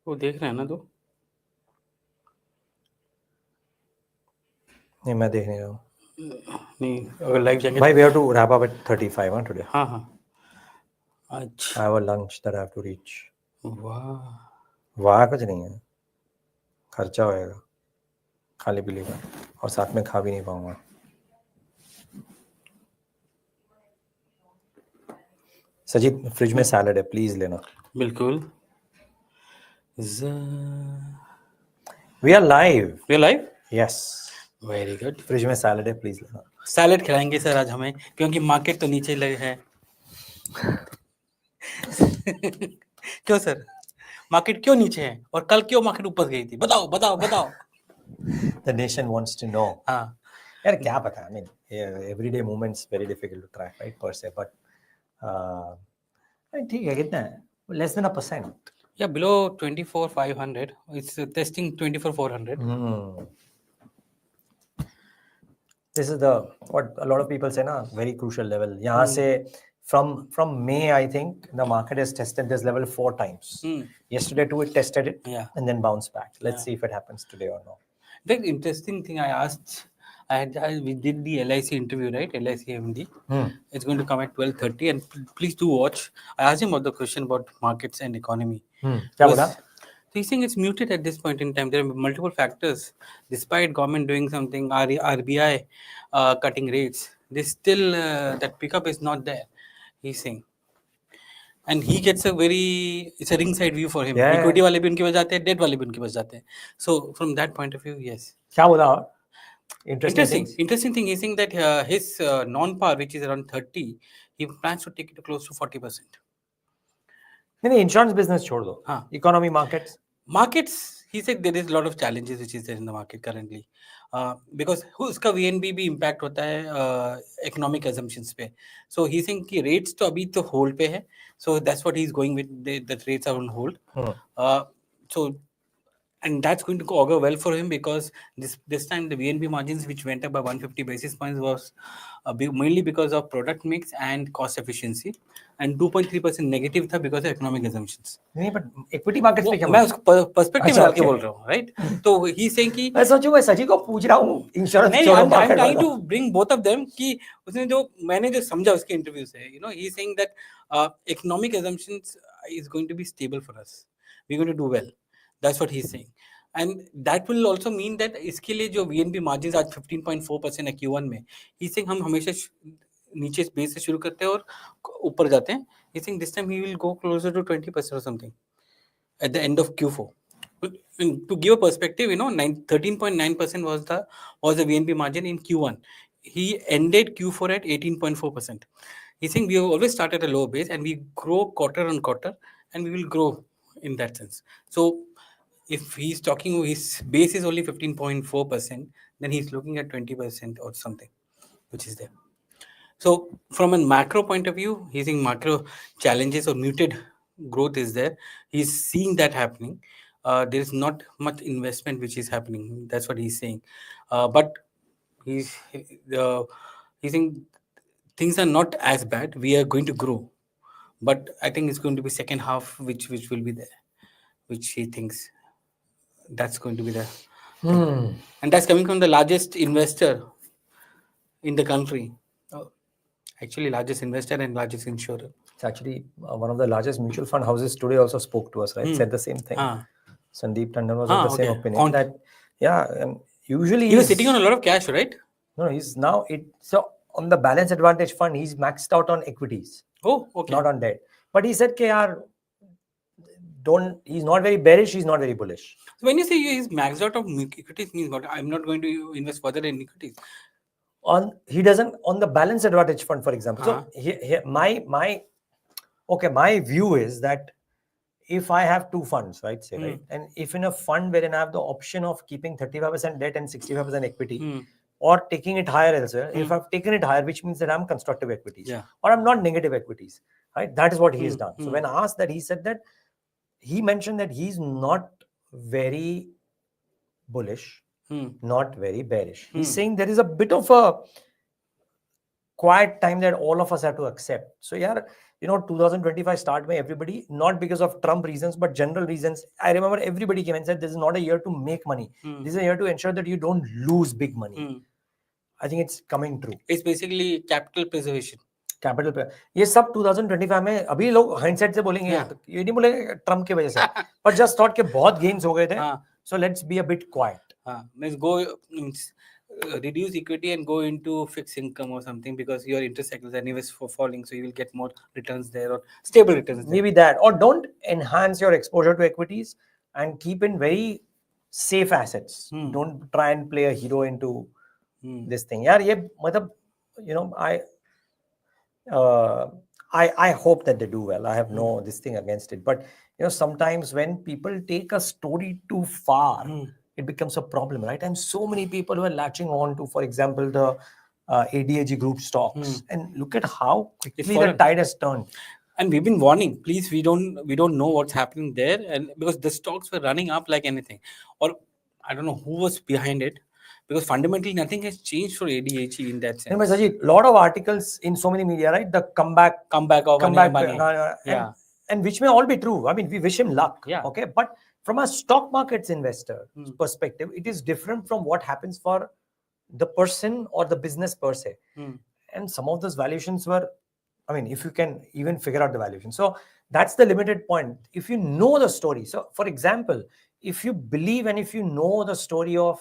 वो देख रहे हैं ना तो? नहीं, मैं देख नहीं रहा हूँ। नहीं, अगर लाइव जाएंगे भाई, we have to wrap up at 35 today. हाँ हाँ। I अच्छा, have a lunch that I have to reach. वाह, वाह कुछ नहीं है, खर्चा होएगा खाली पीली का, और साथ में खा भी नहीं पाऊंगा। सजीत, फ्रिज में सैलड है, प्लीज लेना। बिल्कुल। We are live. We are live? Yes. Very good. Fridge में सैलड है, प्लीज लेना। सैलेड खिलाएंगे सर आज हमें, क्योंकि मार्केट तो नीचे लगे है। क्यों सर, मार्केट क्यों नीचे है और कल क्यों मार्केट ऊपर गई थी? बताओ बताओ बताओ। The nation wants to know. हाँ यार क्या पता, I mean, everyday movements very difficult to track, right, per se, but ठीक है, कितना है? Less than 1%. या below 24,500, it's testing 24,400। This is the what a lot of people say, na, very crucial level. यहाँ से from May, I think the market has tested this level 4 times. Yesterday too, it tested it, Yeah. and then bounced back. Let's see if it happens today or not. The interesting thing I asked, we did the LIC interview, right? LIC MD. It's going to come at 12:30, and please do watch. I asked him about the question about markets and economy. क्या बोला? So he's saying it's muted at this point in time. There are multiple factors. Despite government doing something, RBI cutting rates, there's still that pickup is not there. He's saying. And he gets a very, it's a ringside view for him. Yeah. Equity वाले भी उनके पास जाते हैं, debt वाले भी उनके पास जाते हैं. So from that point of view, yes. क्या बोला? Interesting thing. He's saying that his non-par, which is around 30, he plans to take it to close to 40%. नहीं, insurance business छोड़ दो. हाँ. Economy markets. He said there is a lot of challenges which is there in the market currently, because उसका VNB भी impact होता है economic assumptions पे. So he's saying कि rates तो अभी तो hold पे है. So that's what he's going with, that rates are on hold. So and that's going to augur well for him, because this time the VNB margins, which went up by 150 basis points, was mainly because of product mix and cost efficiency, and 2.3% negative था because of economic assumptions. नहीं, but equity markets पे क्या? मैं उसको perspective में डाल के बोल रहा हूँ, right? तो he saying कि मैं सोचूं मैं सजी को पूछ रहा हूँ इंश्योरेंस नहीं, I'm trying to bring both of them कि उसने जो मैंने जो समझा उसके इंटरव्यू से, you know, he saying that economic assumptions is going to be stable for us. We're going to do well. That's what he's saying. And that will also mean that इसके लिए जो VNB margins आज 15.4% है Q1 में, he's saying हम हमेशा नीचे base से शुरू करते हैं और ऊपर जाते हैं. He's saying this time he will go closer to 20% or something at the end of Q4. To give a perspective, you know, 13.9% was the VNB margin in Q1. He ended Q4 at 18.4%. He's saying we have always started at a low base and we grow quarter on quarter, and we will grow in that sense. So if he's talking his base is only 15.4%, then he's looking at 20% or something, which is there. So from a macro point of view, he's seeing macro challenges or muted growth is there. He's seeing that happening. There is not much investment which is happening. That's what he's saying. But he's saying things are not as bad. We are going to grow, but I think it's going to be second half which will be there, which he thinks that's going to be there. And that's coming from the largest investor in the country. Actually, largest investor and largest insurer. It's actually one of the largest mutual fund houses today also spoke to us, right? Said the same thing. Sandeep Tandon was of the same opinion that, usually he was sitting on a lot of cash, right? No, he's now so on the balance advantage fund, he's maxed out on equities. Oh, okay. Not on debt. But he said, he's not very bearish, he's not very bullish. So when you say he's maxed out of equities, means what? I'm not going to invest further in equities. He doesn't on the balance advantage fund, for example. So my view is that if I have two funds, right, right, and if in a fund wherein I have the option of keeping 35% debt and 65% equity, or taking it higher elsewhere, if I've taken it higher, which means that I'm constructive equities, or I'm not negative equities, right? That is what he has done. So when asked that, he said that he mentioned that he's not very bullish, Hmm. not very bearish. He's saying there is a bit of a quiet time that all of us have to accept. So yeah, 2025 start by everybody, not because of Trump reasons, but general reasons. I remember everybody came and said, this is not a year to make money. This is a year to ensure that you don't lose big money. I think it's coming true. It's basically capital preservation. Capital पे ये सब 2025 में अभी लोग hindsight से बोलेंगे ये नहीं बोलेंगे ट्रम्प की वजह से पर जस्ट थॉट के बहुत गेन्स हो गए थे so let's be a bit quite means go reduce equity and go into fixed income or something because your interest cycles are anyways falling, so you will get more returns there or stable returns there. Maybe that, or don't enhance your exposure to equities and keep in very safe assets. Don't try and play a hero into this thing. यार ये मतलब I hope that they do well. I have no this thing against it, but sometimes when people take a story too far, it becomes a problem, right? And so many people were latching on to, for example, the ADAG group stocks, and look at how quickly the tide has turned. And we've been warning, please, we don't know what's happening there, and because the stocks were running up like anything, or I don't know who was behind it, because fundamentally nothing has changed for ADAG in that sense. Anyway, Sajeet, lot of articles in so many media, right? The comeback of money. And which may all be true. I mean, we wish him luck. Okay, but from a stock markets investor perspective, it is different from what happens for the person or the business per se. And some of those valuations were, I mean, if you can even figure out the valuation. So that's the limited point. If you know the story. So for example, if you believe and if you know the story of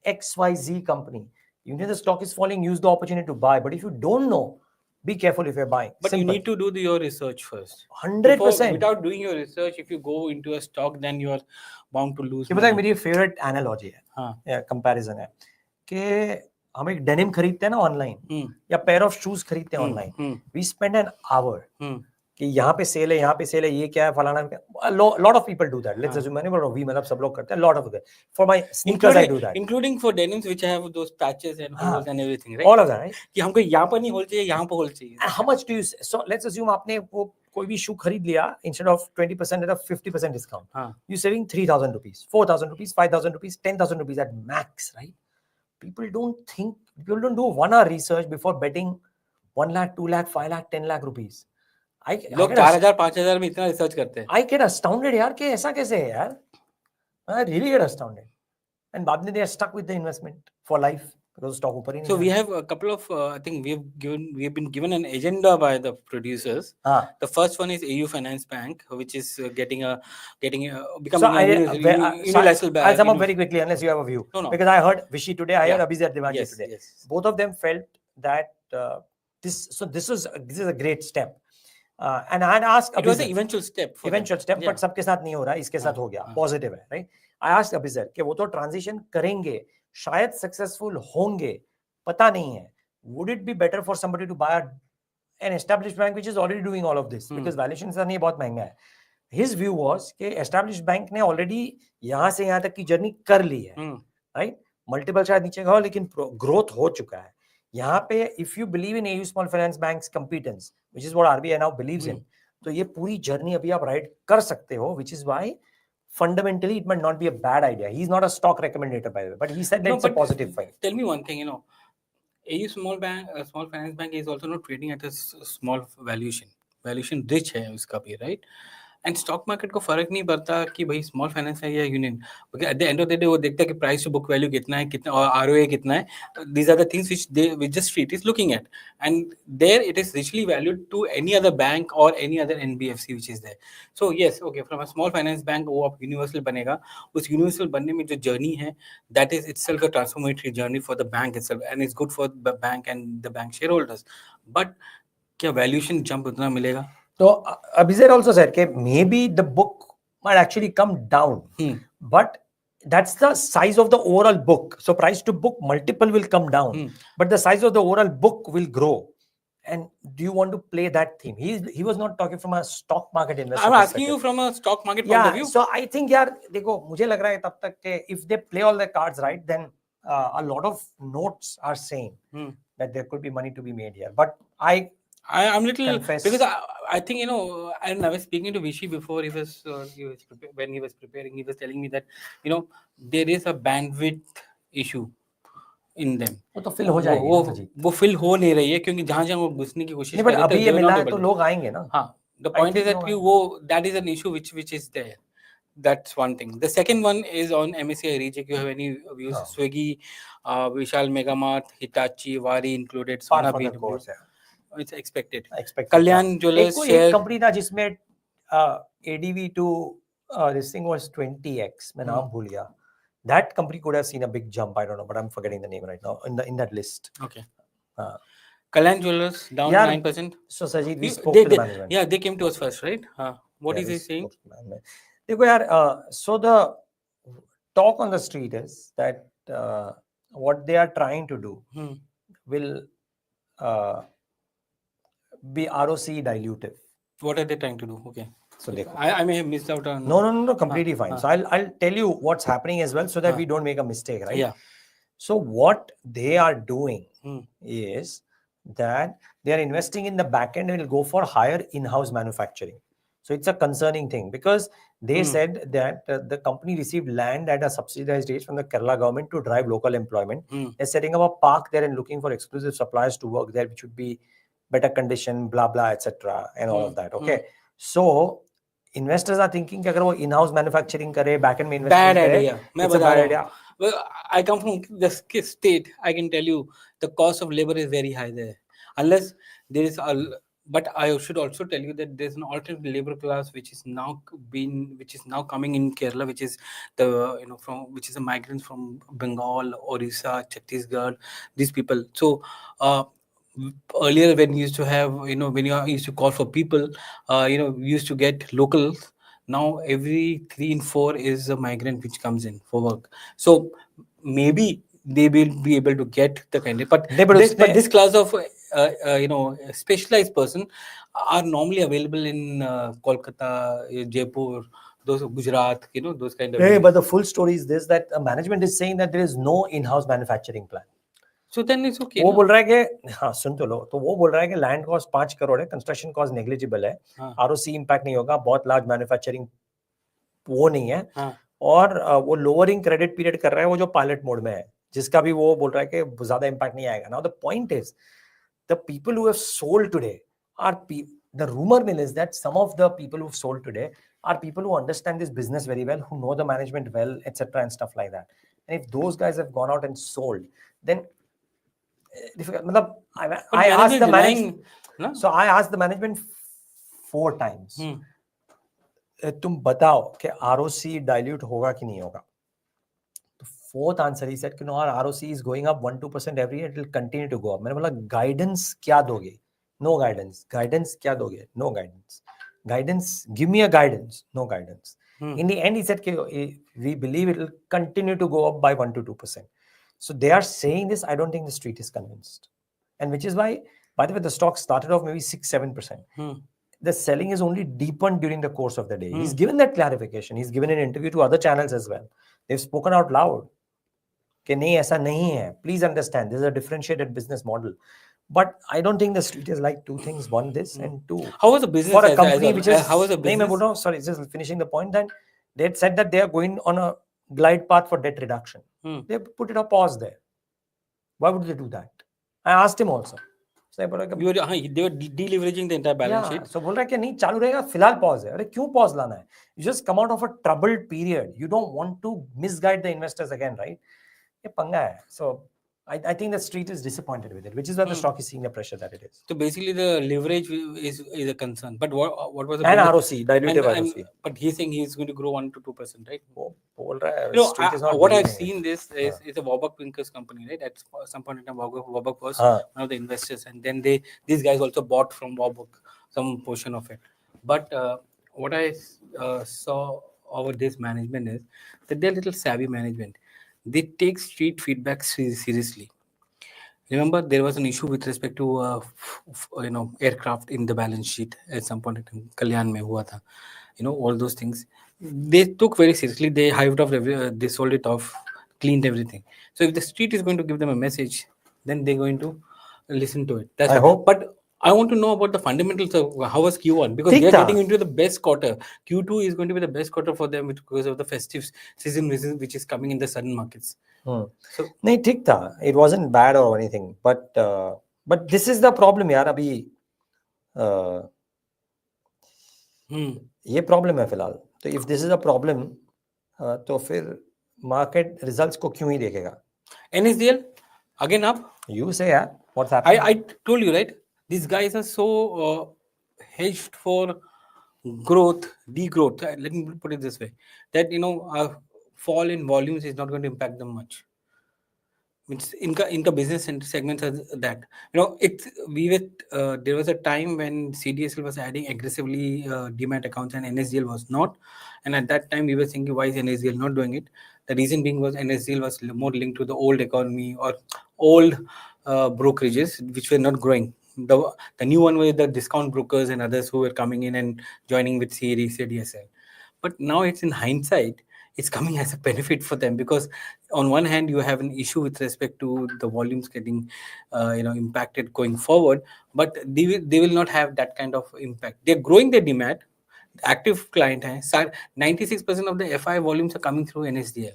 XYZ company, you know the stock is falling, use the opportunity to buy. But if you don't know, be careful if you're buying. But you need to do your research first. 100%. Without doing your research, if you go into a stock, then you are bound to lose. ये पता है मेरी favorite analogy है, comparison है कि हम एक denim खरीदते हैं ना online या pair of shoes खरीदते हैं online. We spend an hour कि यहाँ पे सेल है, यहाँ पे सेल है, ये क्या है, फलाना क्या. Lot of people do that. Let's assume मैंने बोला we मतलब सब लोग करते हैं. Lot of them. For my sneakers I do that. Including for denims which have those patches and holes and everything, right? All of that, right? कि हमको यहाँ पर नहीं होल चाहिए, यहाँ पर होल चाहिए. How much do you? So let's assume आपने वो कोई भी shoe खरीद लिया instead of 20% at a 50% discount. You're saving 3,000 rupees, 4,000 rupees, 5,000 rupees, 10,000 rupees at max, right? People don't do 1 hour research before betting 1 lakh, 2 lakh, 5 lakh, 10 lakh rupees. लोग 4,000 5,000 में इतना research करते हैं. I get astounded यार कि ऐसा कैसे है यार. I really get astounded. And बाद में they are stuck with the investment for life because stock ऊपर ही नहीं. So we have a couple of I think we have been given an agenda by the producers. The first one is AU Finance Bank, which is becoming a unilateral bank. I'll sum up very quickly unless you have a view. No. Because I heard Vishy today, I heard Abhizar Devani today. Yes. Both of them felt that this is a great step. And I had asked it was an eventual step, but सबके साथ नहीं हो रहा, इसके साथ हो गया, positive है, right? I asked Abhizar कि वो तो transition करेंगे, शायद successful होंगे, पता नहीं है. Would it be better for somebody to buy an established bank which is already doing all of this because valuations नहीं बहुत महंगा है. His view was कि established bank ने already यहाँ से यहाँ तक की journey कर ली है, right? Multiple शायद नीचे का हो लेकिन growth हो चुका है. यहाँ पे if you believe in AU Small Finance Bank's competence, which is what RBI now believes in, तो ये पूरी journey अभी आप ride कर सकते हो, which is why fundamentally it might not be a bad idea. He's not a stock recommender by the way, but he said that's a positive find. Tell me one thing, AU Small Finance Bank is also not trading at a small valuation. Valuation rich है उसका भी, right? And stock market को फर्क नहीं पड़ता कि भाई small finance है या union. Okay, at the end of the day वो देखता है कि price to book value कितना है, और ROA कितना है. These are the things which just street is looking at, and there it is richly valued to any other bank or any other NBFC which is there. So yes, okay, from a small finance bank वो अब universal बनेगा. उस universal बनने में जो journey है, that is itself a transformative journey for the bank itself, and it's good for the bank and the bank shareholders. But क्या valuation jump उतना मिलेगा? So Abhizar also said that maybe the book might actually come down, but that's the size of the overall book. So price to book multiple will come down, but the size of the overall book will grow. And do you want to play that theme? He was not talking from a stock market investor. I'm asking you from a stock market point of view. So I think यार देखो मुझे लग रहा है तब तक कि if they play all the cards right, then a lot of notes are saying that there could be money to be made here. But I'm little Confess. because I think and I was speaking to Vishy before when he was preparing, he was telling me that there is a bandwidth issue in them. वो तो fill हो जाएगी ना सजीत. वो fill हो नहीं रही है क्योंकि जहां जहां वो घुसने की कोशिश नहीं कर but रहे थे अभी ये they were मिला not है able तो to. लोग आएंगे ना. हाँ, the I point think is that लोग कि वो that is an issue which is there. That's one thing. The second one is on MSCI Recheck. You have any views? Oh. Swiggy, Vishal Megamart, Hitachi, Wari included, Par Sona for the BW. course, yeah. It's expected. Expected. Kalyan Jewellers एक share. Company था जिसमें ADV to this thing was 20x. मैं नाम भूल गया. That company could have seen a big jump. I don't know, but I'm forgetting the name right now in that list. Okay. Kalyan Jewellers down 9%. So Sajeet, we spoke to the management. Yeah, they came to us first, right? What is he saying? देखो यार, so the talk on the street is that what they are trying to do will be ROC dilutive. What are they trying to do? Okay. So I may have missed out on. No, completely fine. So I'll tell you what's happening as well, so that we don't make a mistake, right? Yeah. So what they are doing is that they are investing in the back end and will go for higher in-house manufacturing. So it's a concerning thing because they said that the company received land at a subsidized rate from the Kerala government to drive local employment. They're setting up a park there and looking for exclusive suppliers to work there, which would be better condition, blah blah, etc. and all of that. Okay, so investors are thinking कि अगर वो in-house manufacturing करे, back-end में investment करे, it's a bad idea. Well, I come from the state. I can tell you the cost of labor is very high there. Unless there is but I should also tell you that there's an alternative labor class which is now coming in Kerala, which is which is a migrants from Bengal, Orissa, Chhattisgarh, these people. So earlier when you used to have when you used to call for people, we used to get locals. Now every 3 in 4 is a migrant which comes in for work. So maybe they will be able to get the candidate, but this class of specialized person are normally available in Kolkata, Jaipur, those Gujarat, those kind of. Yeah, but the full story is this: that management is saying that there is no in-house manufacturing plan. So then it's okay. वो बोल रहा है कि हाँ सुन तो लो, तो वो बोल रहा है कि लैंड कॉस्ट 5 करोड़ है, कंस्ट्रक्शन कॉस्ट नेग्लिजिबल है, आरओसी इंपैक्ट नहीं होगा, बहुत लार्ज मैन्युफैक्चरिंग वो नहीं है, और वो लोअरिंग क्रेडिट पीरियड कर रहा है वो जो पायलट मोड में है, जिसका भी वो बोल रहा है कि ज्यादा इंपैक्ट नहीं आएगा. Now the point is the people who have sold today are the rumor mill is that some of the people who've sold today are people who understand this business very well, who know the management well, etc. and stuff like that. And if those guys have gone out and sold, then I asked the management. No? So I asked the management 4 times. तुम बताओ कि ROC dilute होगा कि नहीं होगा. The 4th answer he said कि no, our ROC is going up 1-2% every year. It will continue to go up. मैंने बोला guidance क्या दोगे? No guidance. Guidance क्या दोगे? No guidance. Guidance. Give me a guidance. No guidance. In the end, he said we believe it will continue to go up by 1-2%. So they are saying this. I don't think the street is convinced, and which is why, by the way, the stock started off maybe 6-7%. The selling is only deepened during the course of the day. He's given that clarification. He's given an interview to other channels as well. They've spoken out loud. कि नहीं ऐसा नहीं है. Please understand, this is a differentiated business model. But I don't think the street is like 2 things. 1, this, and 2. How was the business for a company which is? How was the business? Sorry, just finishing the point. That they had said that they are going on a glide path for debt reduction. They put it on pause there. Why would they do that? I asked him also. So they were deleveraging the entire balance sheet. So बोल रहा है कि नहीं चालू रहेगा, फिलहाल pause है. अरे क्यों pause लाना है? You just come out of a troubled period. You don't want to misguide the investors again, right? ये पंगा है. So I think the street is disappointed with it, which is why the stock is seeing the pressure that it is. So basically, the leverage is a concern. But what was the and ROC dilutive ROC? But he's saying he's going to grow 1-2%, right? बोल रहा है. Street is not what I've seen this is a Warburg Pincus company, right? At some point in time, Warburg was one of the investors, and then these guys also bought from Warburg some portion of it. But what I saw over this management is that they're a little savvy management. They take street feedback seriously. Remember, there was an issue with respect to aircraft in the balance sheet at some point in time. Kalyan mein hua tha. All those things. They took very seriously. They hived off, they sold it off, cleaned everything. So if the street is going to give them a message, then they're going to listen to it. That's I hope. But I want to know about the fundamentals of how was Q1, because ठीक they are था getting into the best quarter. Q2 is going to be the best quarter for them because of the festive season which is coming in the southern markets. So नहीं ठीक था, it wasn't bad or anything, but this is the problem यार अभी ये problem है फिलहाल. तो if this is a problem तो फिर मार्केट रिजल्ट्स को क्यों ही देखेगा. NSDL again up. You say yeah, what's happening? I told you, right? These guys are so hedged for growth, degrowth. Let me put it this way: that a fall in volumes is not going to impact them much. It's in the business segments as that it we were there was a time when CDSL was adding aggressively demat accounts and NSDL was not, and at that time we were thinking, why is NSDL not doing it? The reason being was NSDL was more linked to the old economy or old brokerages which were not growing. The new one were the discount brokers and others who were coming in and joining with CDSL. But now it's in hindsight, it's coming as a benefit for them, because on one hand you have an issue with respect to the volumes getting impacted going forward, but they will not have that kind of impact. They're growing their demand, active client hai. 96% of the FI volumes are coming through NSDL,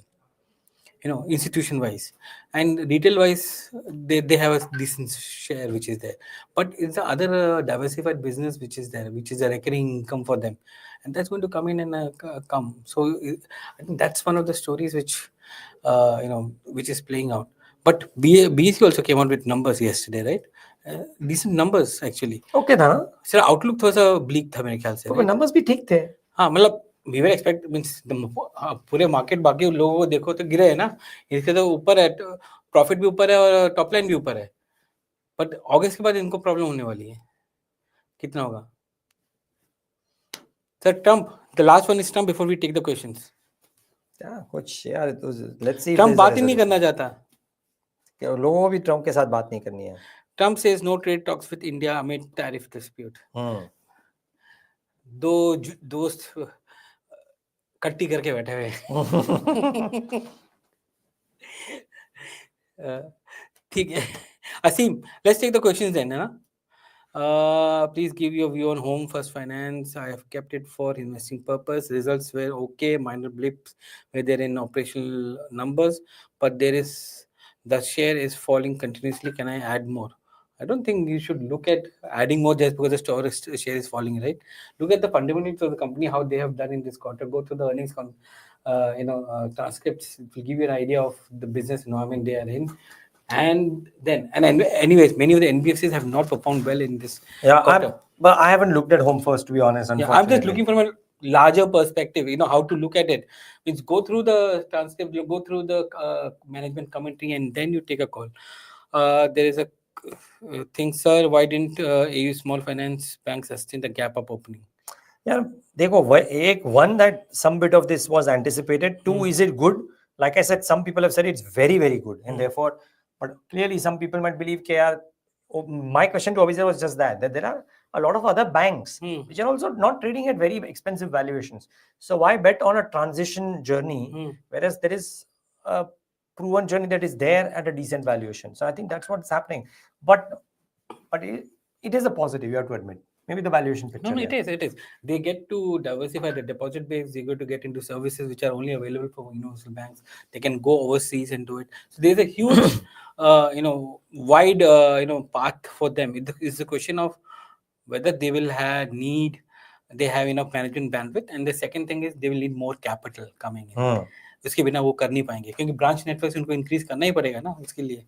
institution wise, and retail wise they have a decent share which is there, but it's the other diversified business which is there, which is a recurring income for them, and that's going to come in and come. So I think that's one of the stories which which is playing out. But BSE also came out with numbers yesterday, right? Decent numbers actually. Okay था ना, sir outlook थोड़ा सा bleak था मेरे ख्याल से, तो right? Numbers भी ठीक थे. हाँ मतलब वी वर एक्सपेक्ट मींस पूरे मार्केट बाकी लोगों को देखो तो गिरे है ना, इसके तो ऊपर है, प्रॉफिट भी ऊपर है और टॉप लाइन भी ऊपर है, बट अगस्त के बाद इनको प्रॉब्लम होने वाली है. कितना होगा सर? Trump, the last one is Trump before we take the questions. कुछ यार तो लेट्स सी. ट्रम्प बात ही नहीं करना चाहता. लोगों को भी ट्रम्प के साथ बात नहीं करनी है. Trump says no trade talks with India amid tariff dispute. दो दोस्त कट्टी करके बैठे हुए. ठीक है Asim, let's take the questions then, है ना? Please give your view on Home First Finance. I have kept it for investing purpose. Results were okay. Minor blips were there in operational numbers, but the share is falling continuously. Can I add more? I don't think you should look at adding more just because the share is falling, right? Look at the fundamentals of the company, how they have done in this quarter. Go through the earnings transcripts. It will give you an idea of the business environment they are in. And anyways, many of the NBFCs have not performed well in this quarter. But I haven't looked at Home First, to be honest. Yeah, I'm just looking from a larger perspective, how to look at it. Means go through the transcript, you go through the management commentary, and then you take a call. There is a thing, sir, why didn't AU Small Finance Bank sustain the gap up opening? Yeah, देखो, one that some bit of this was anticipated. Two, is it good? Like I said, some people have said it's very, very good, and therefore, but clearly some people might believe that. My question to Abhijit was just that there are a lot of other banks which are also not trading at very expensive valuations. So why bet on a transition journey, whereas there is a proven journey that is there at a decent valuation? So I think that's what's happening. But it is a positive, you have to admit. Maybe the valuation picture. No, it is. They get to diversify the deposit base. They get to get into services which are only available for universal banks. They can go overseas and do it. So there's a huge, wide, path for them. It's a question of whether they will they have enough management bandwidth, and the second thing is they will need more capital coming in. उसके बिना वो कर नहीं पाएंगे, क्योंकि branch network उनको increase करना ही पड़ेगा ना उसके लिए.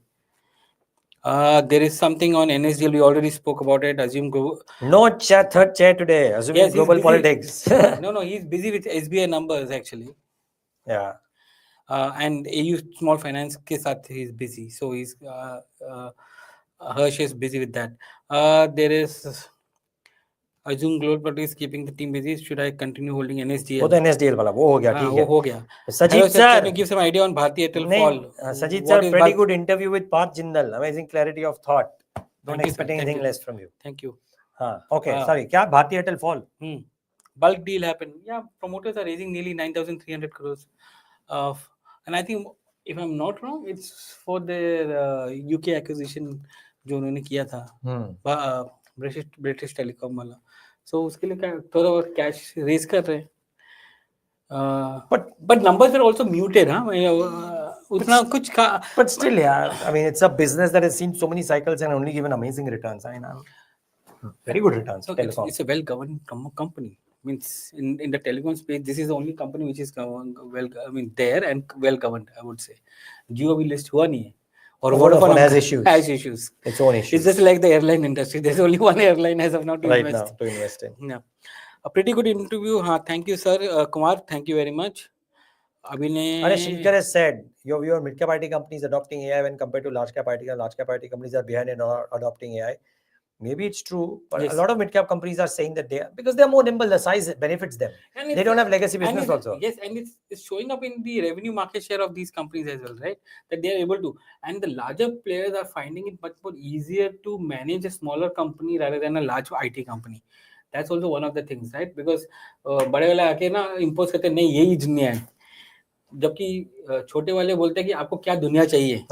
There is something on NSDL. We already spoke about it. Assume third chair today. Assuming global politics. No, he's busy with SBI numbers actually. Yeah. And AU Small Finance ke saath he's busy. So he's Hersh is busy with that. There is assume global politics is keeping the team busy. Should I continue holding NSDL? वो तो NSDL वाला वो हो गया, ठीक है. वो हो गया. Sajeet sir, can you give some idea on Bharti Airtel fall? Sajeet sir, pretty good interview with Parth Jindal. Amazing clarity of thought. Don't expect anything less from you. Thank you. Okay, sorry. क्या Bharti Airtel fall? Bulk deal happened. Yeah, promoters are raising nearly 9,300 crores. And I think, if I'm not wrong, it's for their UK acquisition जो उन्होंने किया था. British telecom वाला. So उसके लिए क्या थोड़ा बहुत कैश रेज कर रहे हैं. But numbers are also muted, huh? उतना कुछ का. But still, yeah, I mean, it's a business that has seen so many cycles and only given amazing returns. I mean, very good returns. So telecom. it's a well-governed company. Means in the telecom space, this is the only company which is there and well-governed, I would say. Jio भी list हुआ नहीं है. Or Vodafone has issues. Has issues. Its own issues. It's just like the airline industry. There's only one airline as of now to right invest. now to invest in. Yeah. A pretty good interview. Thank you, sir. Kumar, thank you very much. Shinkar has said your mid-cap IT companies adopting AI when compared to large-cap IT companies are behind in adopting AI. Maybe it's true, but Yes. a lot of mid-cap companies are saying that because they are more nimble, the size benefits them. And they don't have legacy business also. Yes, and it's showing up in the revenue market share of these companies as well, right? That they are able to. And the larger players are finding it much more easier to manage a smaller company rather than a large IT company. That's also one of the things, right? Because बड़े वाले आके ना impose करते हैं नहीं यही दुनिया है, जबकि छोटे वाले बोलते हैं कि आपको क्या दुनिया चाहिए.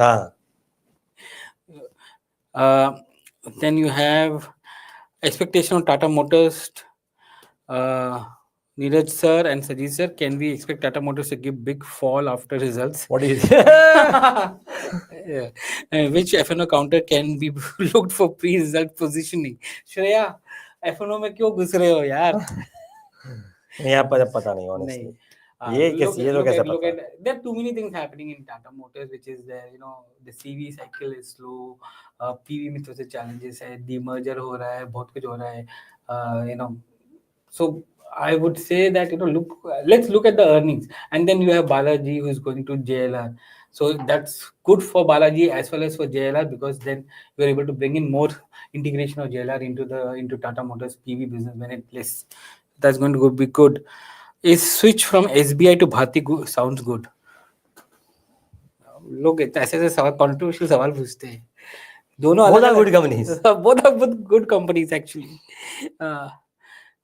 Then you have expectation on Tata Motors. Niraj sir and Sajeet sir, can we expect Tata Motors to give big fall after results? What is Which F&O counter can be looked for pre-result positioning? Shreya, F&O में क्यों घुस रहे हो यार? नहीं पता नहीं honestly. Look at there are too many things happening in Tata Motors, which is there, the CV cycle is slow, PV में थोड़े challenges है, demerger हो रहा है, बहुत कुछ हो रहा है, so I would say that let's look at the earnings, and then you have Balaji who is going to JLR. So that's good for Balaji as well as for JLR, because then you are able to bring in more integration of JLR into Tata Motors PV business when it lists. That's going to be good. Is switch from SBI to Bharti sounds good. लोग ऐसे सवाल controversial सवाल पूछते हैं. दोनों both are good companies. Both are good companies actually.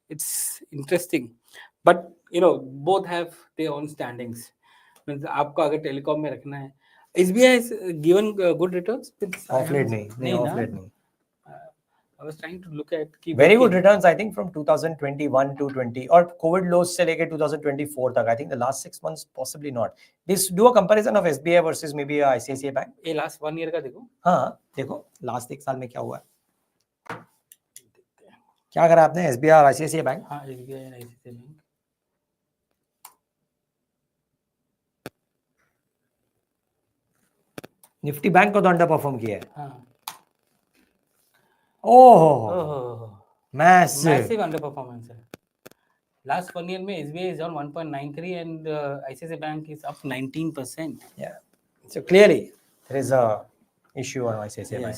It's interesting, but both have their own standings. Means आपको अगर telecom में रखना है, SBI has given good returns. Off late नहीं off late नहीं. I was trying to look at very good returns, I think, from 2021 to 20 or COVID lows से लेके 2024 तक. I think the last 6 months possibly not. Do a comparison of SBI versus maybe ICICI Bank. ये last 1 year का देखो. हाँ देखो last 1 साल में क्या हुआ है. क्या करा आपने SBI और ICICI Bank? हाँ SBI और ICICI Bank. निफ्टी बैंक को तो अंडर परफॉर्म किया है. हाँ. Massive underperformance. Last 1 year में SBI is down 1.93 and ICICI Bank is up 19%. Yeah. So clearly there is a issue on ICICI Bank.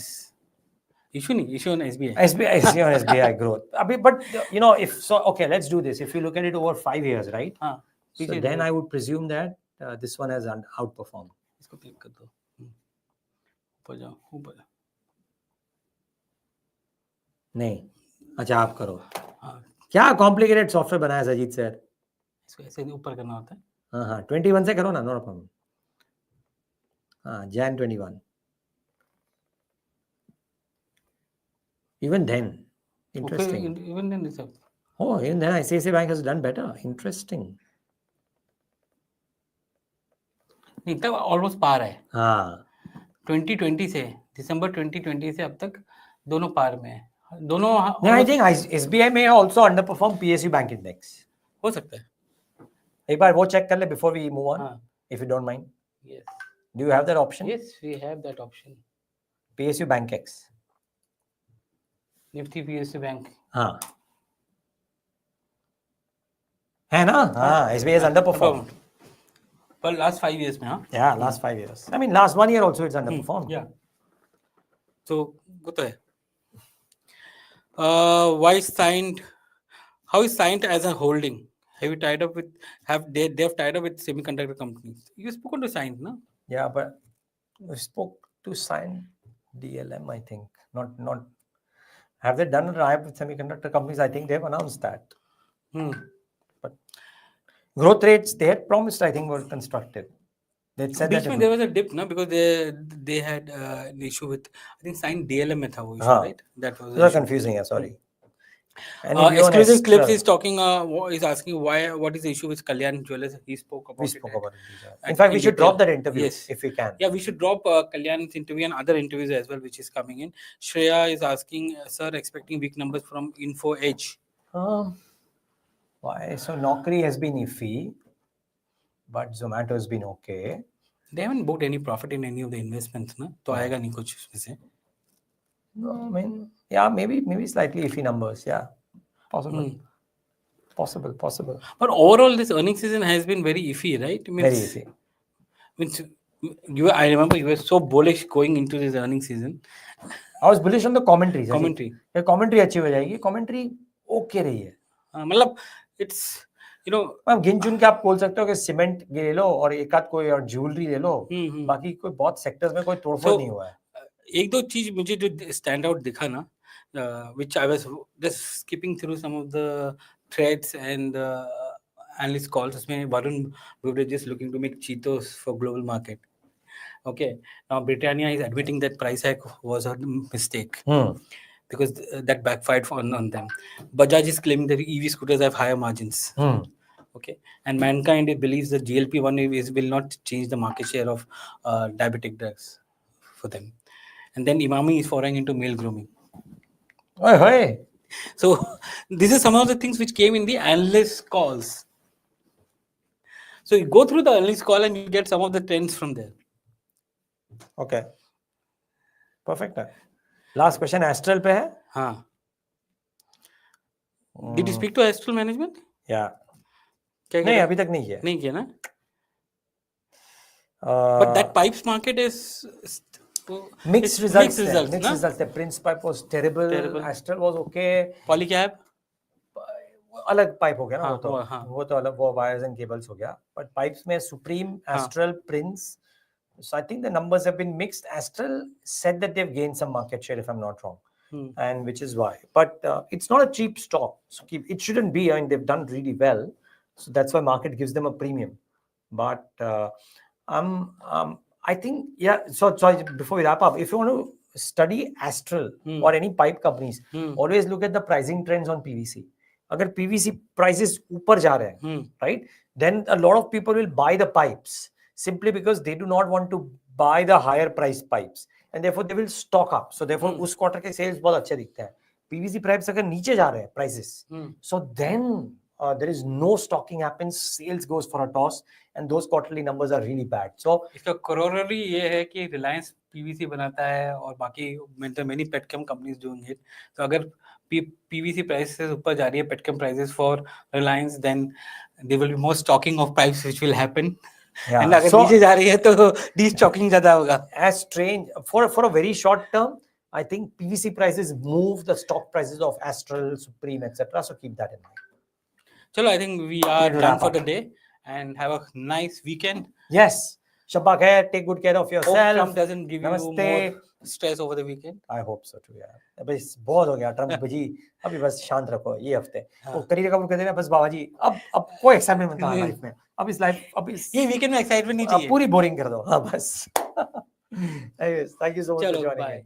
Issue on SBI. Issue on SBI growth. But if so, okay, let's do this. If you look at it over 5 years, right? So then I would presume that this one has outperformed. इसको click कर दो. ऊपर जाओ, ऊपर. नहीं, अच्छा आप करो. क्या कॉम्प्लिकेटेड सॉफ्टवेयर बनाया सजीत सर? इसको ऐसे ऊपर करना होता है. हाँ 21 से करो ना, no problem. Jan 21. Even then, interesting. Okay, even then it's up. Oh, even then ICICI Bank has done better. Interesting. नहीं तब ऑलमोस्ट पार है. हाँ 2020 से दिसंबर 2020 से अब तक दोनों पार में है. दोनों. I think SBI may also underperform PSU Bank Index. हो सकता है. एक बार वो चेक कर ले before we move on, if you don't mind. Yes. Do you have that option? Yes, we have that option. PSU Bank X. Nifty PSU Bank. हाँ है ना. हाँ SBI has underperformed. But last 5 years में हाँ. Yeah, last 5 years. I mean last 1 year also it's underperformed. Yeah. So वो तो है. How is Cyient as a holding? Have you tied up with? They have tied up with semiconductor companies? You spoken to Cyient, no? Yeah, but we spoke to Cyient DLM, I think. Not. Have they done a tie-up with semiconductor companies? I think they've announced that. But growth rates they had promised, I think, were constructive. They said beach that. में there was a dip ना, because they had an issue with, I think signed DLM में था वो issue, हाँ. right? That was Those are issue. confusing. Yeah, sorry. And if you own Exclusive clips Astral- is talking. Is asking what is the issue with Kalyan Jewellers. He spoke about we it. spoke at- about it. at- In fact, we in should detail. drop that interview Yes. if we can. Yeah, we should drop Kalyan's interview and other interviews as well, which is coming in. Shreya is asking, sir, expecting weak numbers from Info Edge. Why? So Naukri has been iffy, but Zomato has been okay. They haven't booked any profit in any of the investments, ना? तो आएगा नहीं कुछ उसमें से. No, I mean, yeah, maybe slightly iffy numbers. Yeah, possible. Possible. But overall, this earnings season has been very iffy, right? Very iffy. Means I remember you were so bullish going into this earnings season. I was bullish on the commentary. Commentary. ये commentary अच्छी हो जाएगी. Commentary okay रही है. मतलब it's, you know, अब गिन चुन के आप बोल सकते हो कि सीमेंट ले लो और एक आध कोई और ज्वेलरी ले लो. बाकी कोई बहुत सेक्टर्स में कोई तोड़फोड़ नहीं हुआ है. एक दो चीज मुझे जो स्टैंड आउट दिखा ना, which I was just skipping through some of the threads and analyst calls. उसमें Varun Beverages just looking to make Cheetos for global market. Okay, now Britannia is admitting that price hike was a mistake because that backfired on them. Bajaj is claiming that EV scooters have higher margins. Okay, and Mankind believes that GLP-1 will not change the market share of diabetic drugs for them. And then Imami is foraying into male grooming. Hey. So these are some of the things which came in the analyst calls. So you go through the analyst call and you get some of the trends from there. Okay. Perfect. Last question, Astral पे है? हाँ. Did you speak to Astral management? Yeah. नहीं अभी तक नहीं किया. नहीं किया ना. But that pipes market is mixed results. Mixed results. The Prince pipe was terrible. Astral was okay. Polycab अलग पाइप हो गया ना. वो तो अलग, वो wires and cables हो गया. But pipes में Supreme, Astral, Prince. So I think the numbers have been mixed. Astral said that they've gained some market share, if I'm not wrong, and which is why. But it's not a cheap stock, so it shouldn't be. I mean, they've done really well, so that's why market gives them a premium. But I think, yeah. So before we wrap up, if you want to study Astral or any pipe companies, always look at the pricing trends on PVC. अगर PVC prices ऊपर जा रहे हैं, right? Then a lot of people will buy the pipes. Simply because they do not want to buy the higher price pipes, and therefore they will stock up. So therefore उस quarter के sales बहुत अच्छे दिखते हैं. PVC pipes अगर नीचे जा रहे हैं prices, so then there is no stocking happens. Sales goes for a toss, and those quarterly numbers are really bad. So इसका corollary ये है कि Reliance PVC बनाता है और बाकी many petchem companies doing it. So अगर PVC prices ऊपर जा रही है, petchem prices for Reliance, then there will be more stocking of pipes which will happen. Yeah. And अगर नीचे जा रही है तो de-stocking ज़्यादा होगा. As strange for a very short term, I think PVC prices move the stock prices of Astral, Supreme, etc. So keep that in mind. Chalo, I think we are done for the day, and have a nice weekend. Yes. Shabba khair, take good care of yourself. Hope Trump doesn't give you more stress over the weekend. I hope so too, यार. बस बहुत हो गया Trump जी. अभी बस शांत रखो ये हफ्ते. तो करीना कपूर कहते हैं बस बाबा जी अब कोई एक्साइटमेंट मत लाइफ में. अब इस ये वीकेंड में एक्साइटमेंट नहीं चाहिए. पूरी बोरिंग कर दो. हाँ बस. Anyways, thank you so much for joining. Bye.